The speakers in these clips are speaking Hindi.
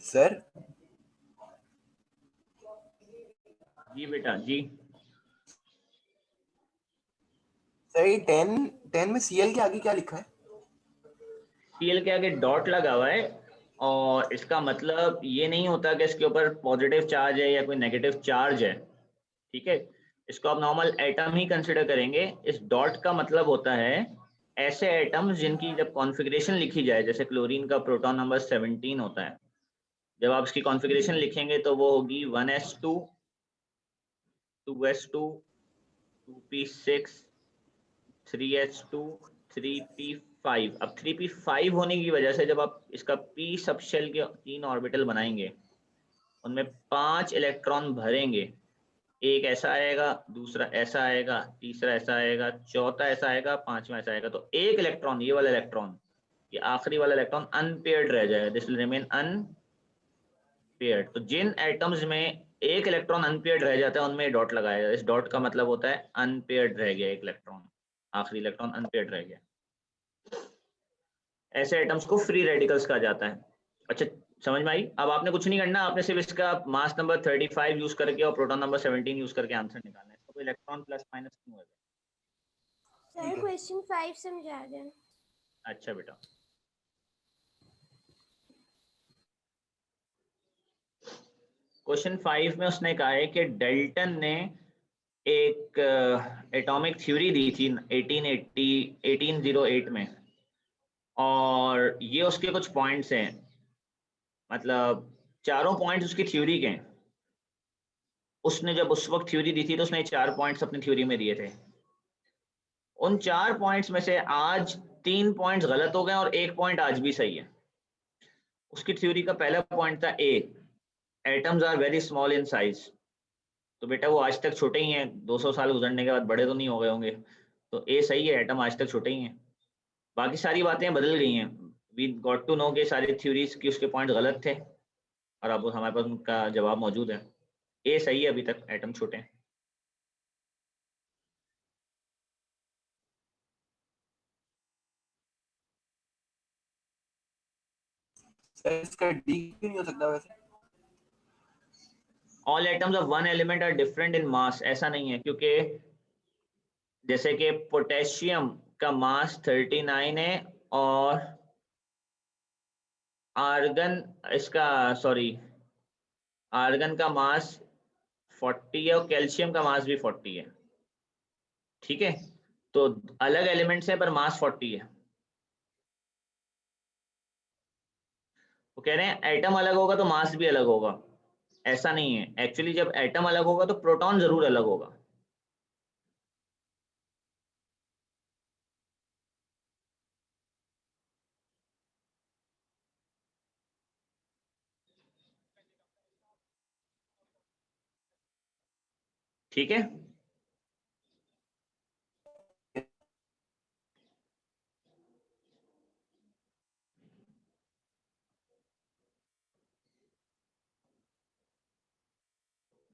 सर जी बेटा जी। सर ये 10 में Cl के आगे क्या लिखा है? Cl के आगे डॉट लगा हुआ है और इसका मतलब ये नहीं होता कि इसके ऊपर पॉजिटिव चार्ज है या कोई नेगेटिव चार्ज है। ठीक है, इसको आप नॉर्मल एटम ही कंसिडर करेंगे। इस डॉट का मतलब होता है ऐसे एटम्स जिनकी जब कॉन्फ़िगरेशन लिखी जाए, जैसे क्लोरीन का प्रोटॉन नंबर 17 होता है, जब आप इसकी कॉन्फ़िगरेशन लिखेंगे तो वो होगी 1s2 2s2 2p6 3h2 3p5। अब 3p5 होने की वजह से जब आप इसका p सब शेल के 3 ऑर्बिटल बनाएंगे, उनमें 5 इलेक्ट्रॉन भरेंगे। एक ऐसा आएगा, दूसरा ऐसा आएगा, तीसरा ऐसा आएगा, चौथा ऐसा आएगा, पांचवा ऐसा आएगा। तो एक इलेक्ट्रॉन, ये वाला इलेक्ट्रॉन, ये आखिरी वाला इलेक्ट्रॉन अनपेयर्ड रह जाएगा। This will remain unpaired. तो जिन एटम्स में एक इलेक्ट्रॉन अनपेयर्ड रह जाता है उनमें डॉट लगाया जाए। इस डॉट का मतलब होता है अनपेयर्ड रह गया एक इलेक्ट्रॉन, आखिरी इलेक्ट्रॉन अनपेयर्ड रह गया। ऐसे एटम्स को फ्री रेडिकल्स कहा जाता है। अच्छा, समझ में आई? अब आपने कुछ नहीं करना, आपने सिर्फ इसका मास नंबर 35 यूज करके और प्रोटॉन नंबर 17 यूज करके आंसर निकालना है। इसको इलेक्ट्रॉन प्लस माइनस क्यों होगा? सर क्वेश्चन 5 समझा दें। अच्छा बेटा, क्वेश्चन 5 में उसने कहा है कि डेल्टन ने एक एटॉमिक थ्योरी दी थी 1808 में, और ये उसके कुछ पॉइंट्स हैं, मतलब चारों पॉइंट्स उसकी थ्योरी के हैं। उसने जब उस वक्त थ्योरी दी थी तो उसने 4 पॉइंट्स अपनी थ्योरी में दिए थे। उन 4 पॉइंट्स में से आज 3 पॉइंट्स गलत हो गए और 1 पॉइंट आज भी सही है। उसकी थ्योरी का पहला पॉइंट था A, atoms are very small in size. तो बेटा वो आज तक छोटे ही हैं, 200 साल गुजरने के बाद बड़े तो नहीं हो गए होंगे। तो ए सही है, एटम आज तक छोटे ही हैं। बाकी सारी बातें बदल गई हैं। वी गॉट टू नो के सारी थ्योरीज की उसके पॉइंट गलत थे और अब हमारे पास उनका जवाब मौजूद है। ए सही है, अभी तक एटम छोटे हैं। सर इसका डी क्यों नहीं हो सकता वैसे? All atoms of one element are different in mass, ऐसा नहीं है, क्योंकि जैसे कि पोटेशियम का मास 39 है और आर्गन इसका सॉरी आर्गन का मास 40 है और कैल्शियम का मास भी 40 है। ठीक है, तो अलग एलिमेंट्स हैं पर मास 40 है। वो कह रहे हैं एटम अलग होगा तो मास भी अलग होगा। ऐसा नहीं है, एक्चुअली जब एटम अलग होगा तो प्रोटॉन जरूर अलग होगा। ठीक है,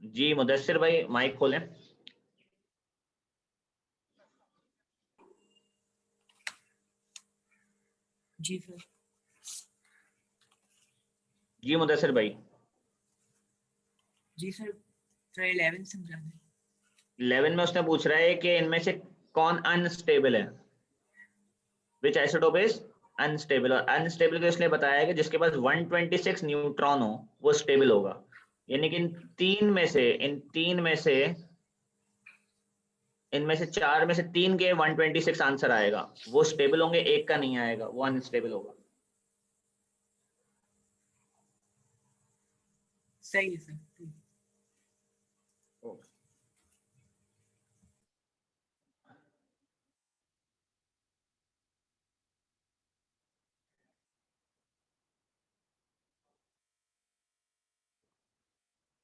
जी मुदस्सिर भाई माइक खोलें। जी सर। जी मुदस्सिर भाई। जी सर, सर 11 समझा दें। 11 में उसने पूछ रहा है कि इनमें से कौन अनस्टेबल है, विच आइसोटोप इज अनस्टेबल। और अनस्टेबल को इसलिए बताया है कि जिसके पास 126 न्यूट्रॉन हो वो स्टेबल होगा। यानी कि इन तीन में से इनमें से 4 में से 3 के 126 आंसर आएगा, वो स्टेबल होंगे, एक का नहीं आएगा, वो अनस्टेबल होगा। सही है सर।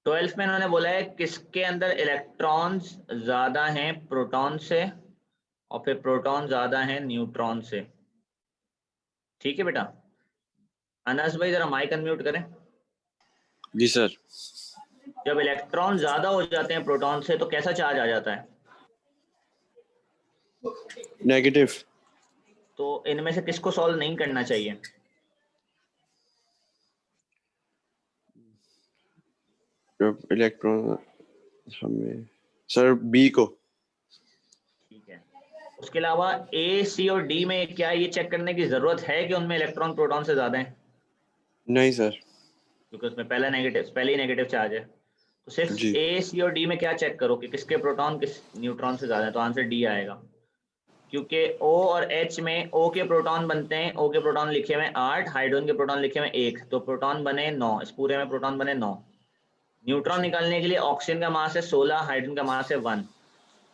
12th में इन्होंने बोला है किसके अंदर इलेक्ट्रॉन्स ज्यादा हैं प्रोटॉन से, और फिर प्रोटॉन ज्यादा हैं न्यूट्रॉन से। ठीक है बेटा, अनस भाई जरा माइक अनम्यूट करें। जी सर। जब इलेक्ट्रॉन ज्यादा हो जाते हैं प्रोटॉन से तो कैसा चार्ज आ जाता है? नेगेटिव। तो इनमें से किसको सॉल्व नहीं करना चाहिए? इलेक्ट्रॉन हमें सर बी को। ठीक है, उसके अलावा ए, सी और डी में क्या ये चेक करने की जरूरत है कि उनमें इलेक्ट्रॉन प्रोटॉन से ज्यादा है? नहीं सर। क्योंकि उसमें पहले ही नेगेटिव चार्ज है। तो सिर्फ जी ए, सी और डी में क्या चेक करो कि किसके प्रोटॉन किस न्यूट्रॉन से ज्यादा है, तो आंसर डी आएगा। क्योंकि O और H में O के प्रोटॉन बनते हैं, O के प्रोटॉन लिखे हुए 8, हाइड्रोजन के प्रोटॉन लिखे हुए 1, तो प्रोटॉन बने 9, इस पूरे में प्रोटॉन बने 9। न्यूट्रॉन निकालने के लिए ऑक्सीजन का मास है 16, हाइड्रोजन का मास है 1,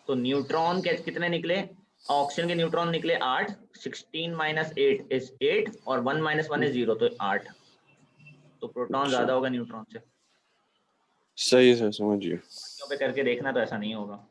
तो न्यूट्रॉन के कितने निकले? ऑक्सीजन के न्यूट्रॉन निकले 8, 16 माइनस 8 इज 8 और 1 माइनस 1 इज 0, तो 8। तो प्रोटॉन अच्छा, ज्यादा होगा न्यूट्रॉन से। सही है सर, समझिए। बाकियों पे करके देखना तो ऐसा नहीं होगा।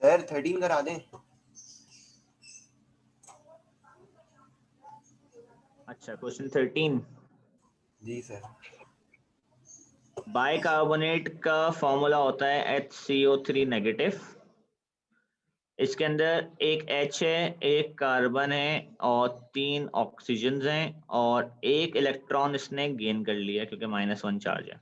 सर 13 करा दें। अच्छा, क्वेश्चन 13। जी सर। बाइकार्बोनेट का फॉर्मूला होता है HCO3 नेगेटिव। इसके अंदर एक H है, एक कार्बन है और 3 ऑक्सीजन हैं और एक इलेक्ट्रॉन इसने गेन कर लिया क्योंकि -1 चार्ज है।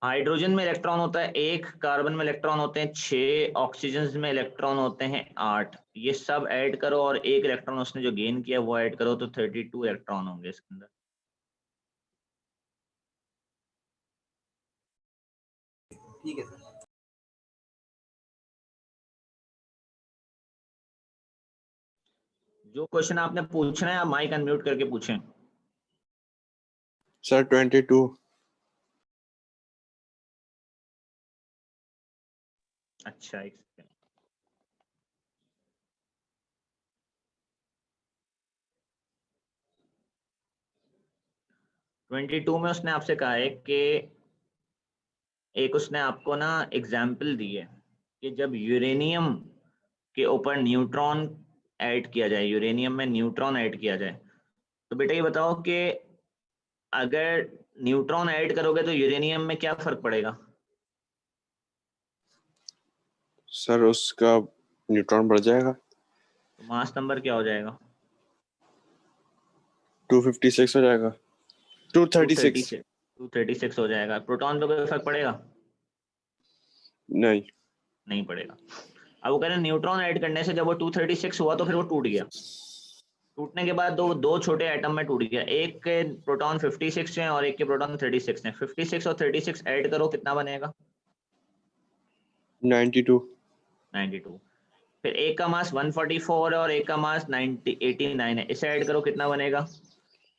हाइड्रोजन में इलेक्ट्रॉन होता है 1, कार्बन में इलेक्ट्रॉन होते हैं 6, ऑक्सीजन में इलेक्ट्रॉन होते हैं 8। ये सब ऐड करो और एक इलेक्ट्रॉन उसने जो गेन किया वो ऐड करो तो 32 इलेक्ट्रॉन होंगे इसके अंदर। ठीक है सर। जो क्वेश्चन आपने पूछना है आप माइक अनम्यूट करके पूछें। सर 22। अच्छा, एक सेकंड। ट्वेंटी टू में उसने आपसे कहा है कि एक उसने आपको ना एग्जाम्पल दी है कि जब यूरेनियम के ऊपर न्यूट्रॉन ऐड किया जाए, यूरेनियम में न्यूट्रॉन ऐड किया जाए, तो बेटा ये बताओ कि अगर न्यूट्रॉन ऐड करोगे तो यूरेनियम में क्या फर्क पड़ेगा? सर उसका न्यूट्रॉन बढ़ जाएगा। तो मास नंबर क्या हो जाएगा? 256 हो जाएगा। 236। 236 हो जाएगा। प्रोटॉन पे कोई फर्क पड़ेगा? नहीं। नहीं पड़ेगा। अब वो कह रहे हैं न्यूट्रॉन ऐड करने से जब वो 236 हुआ तो फिर वो टूट गया। टूटने के बाद दो छोटे एटम में टूट गया। एक के प्रोटॉन 56 है और एक के प्रोटॉन 36 है। 56 और 36 ऐड करो कितना बनेगा? 92। 92। फिर एक का मास 144 है और एक का मास 89 है। इसे ऐड करो कितना बनेगा?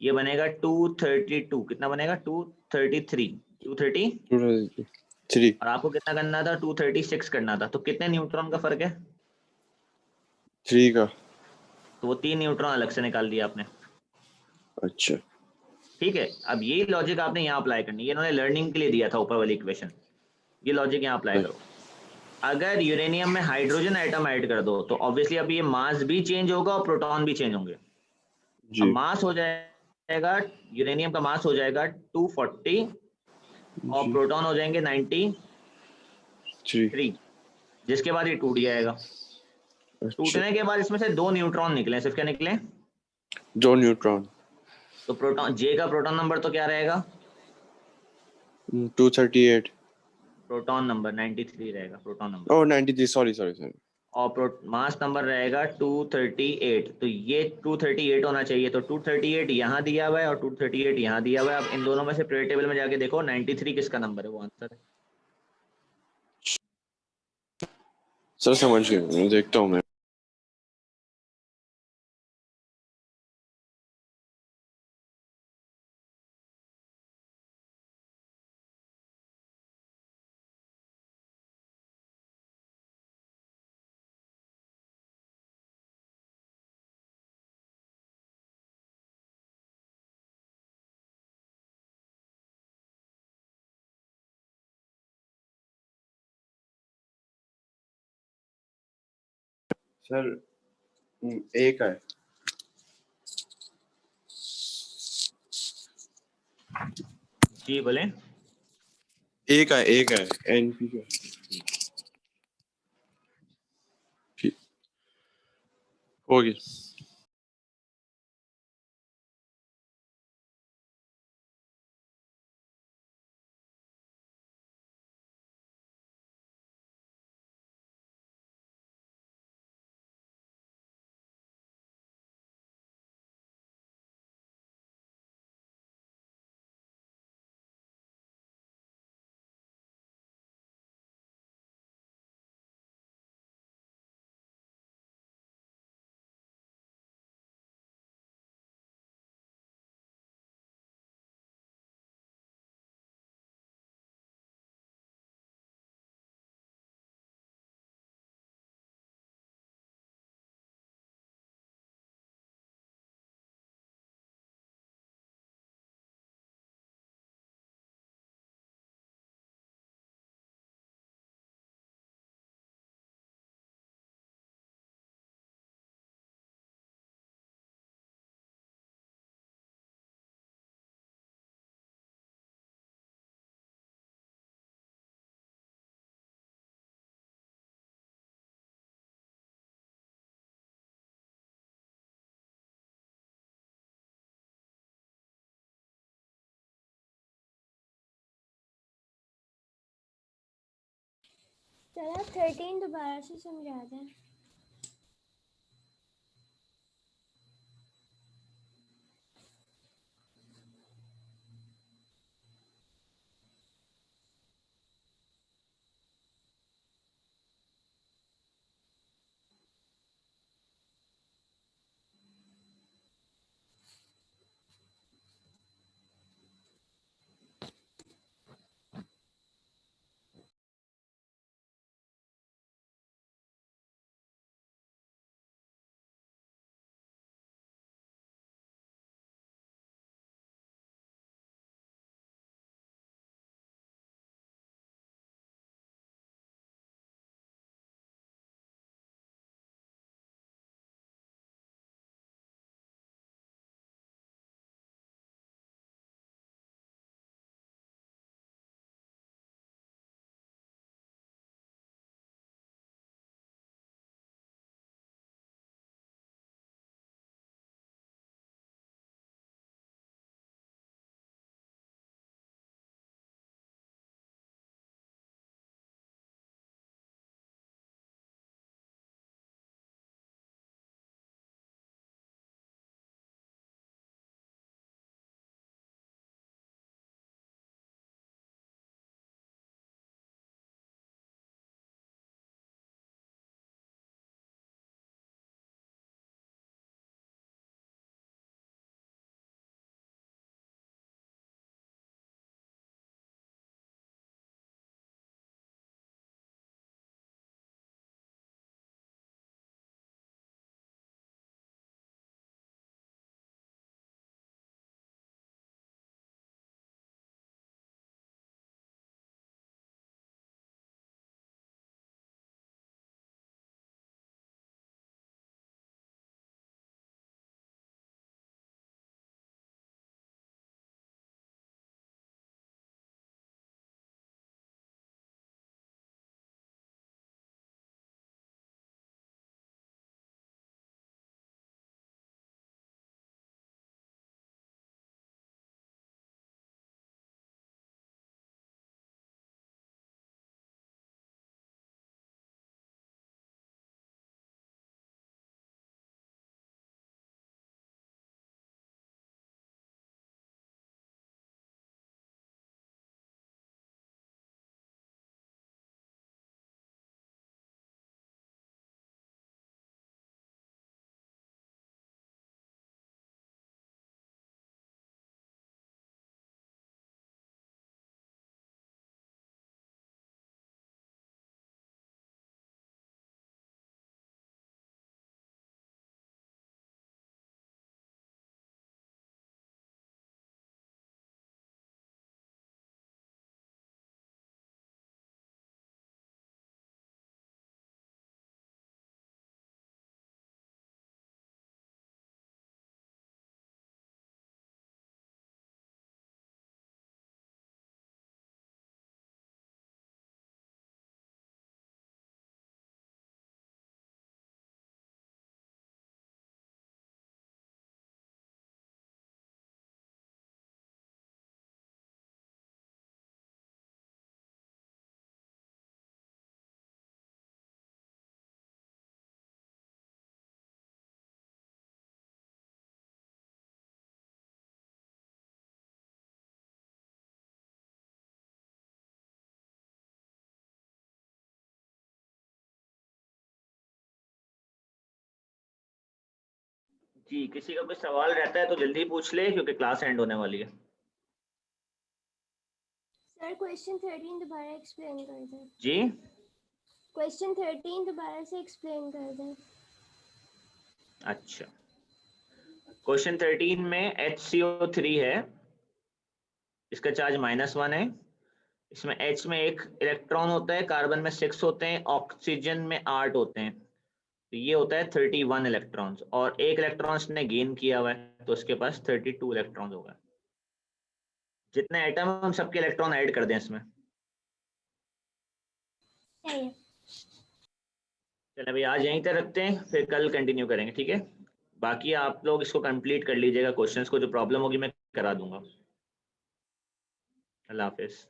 ये बनेगा 232। कितना बनेगा? 233। 230। 233। और आपको कितना करना था? 236 करना था। तो कितने न्यूट्रॉन का फर्क है? 3 का। तो वो 3 न्यूट्रॉन अलग से निकाल दिया आपने। अच्छा। ठीक है, अब ये लॉजिक आपने यहाँ अप्लाई करनी है। ये इन्होंने लर्निंग के लिए दिया था ऊपर वाली इक्वेशन। ये लॉजिक यहाँ अप्लाई करो। अगर यूरेनियम में हाइड्रोजन एटम ऐड कर दो तो ऑब्वियसली अब ये मास भी चेंज होगा और प्रोटॉन भी चेंज होंगे। अब जी। मास हो जाएगा, यूरेनियम का मास हो जाएगा 240 और जी। प्रोटॉन हो जाएंगे 93, 3। जिसके बाद ये टूट जाएगा। अच्छा। टूटने के बाद इसमें से 2 न्यूट्रॉन निकले। सिर्फ क्या निकले? 2 न्यूट्रॉन। तो प्रोटॉन जे का प्रोटॉन नंबर तो क्या रहेगा? 238। प्रोटॉन नंबर 93 रहेगा, प्रोटॉन नंबर। ओह 93। Sorry sorry sorry. और मास नंबर रहेगा 238। तो ये 238 होना चाहिए। तो 238 यहाँ दिया हुआ है और 238 यहाँ दिया हुआ है। अब इन दोनों में से पीरियड टेबल में जाके देखो 93 किसका नंबर है, वो आंसर है। सर समझ गया, मैं देखता हूँ मैं। सर एक है। जी बोले। एक है एनपी का। ठीक होगी। सर आप 13 दोबारा से समझा दें। जी, किसी का कोई सवाल रहता है तो जल्दी पूछ ले क्योंकि क्लास एंड होने वाली है। सर क्वेश्चन 13 दोबारा एक्सप्लेन कर दें। जी क्वेश्चन 13 दोबारा से एक्सप्लेन कर दें। अच्छा, क्वेश्चन 13 में HCO3 है, इसका चार्ज -1 है। इसमें H में एक इलेक्ट्रॉन होता है, कार्बन में 6 होते हैं, ऑक्सीजन में 8 होते हैं, तो ये होता है 31 इलेक्ट्रॉन्स, और एक इलेक्ट्रॉन इसने गेन किया हुआ है तो उसके पास 32 इलेक्ट्रॉन्स हो गए। जितने एटम हम सबके इलेक्ट्रॉन ऐड कर दें इसमें। सही है। चलिए अभी आज यहीं तक रखते हैं, फिर कल कंटिन्यू करेंगे, ठीक है। बाकी आप लोग इसको कंप्लीट कर लीजिएगा, क्वेश्चंस को जो प्रॉब्लम होगी मैं करा दूंगा। अल्लाह हाफिज।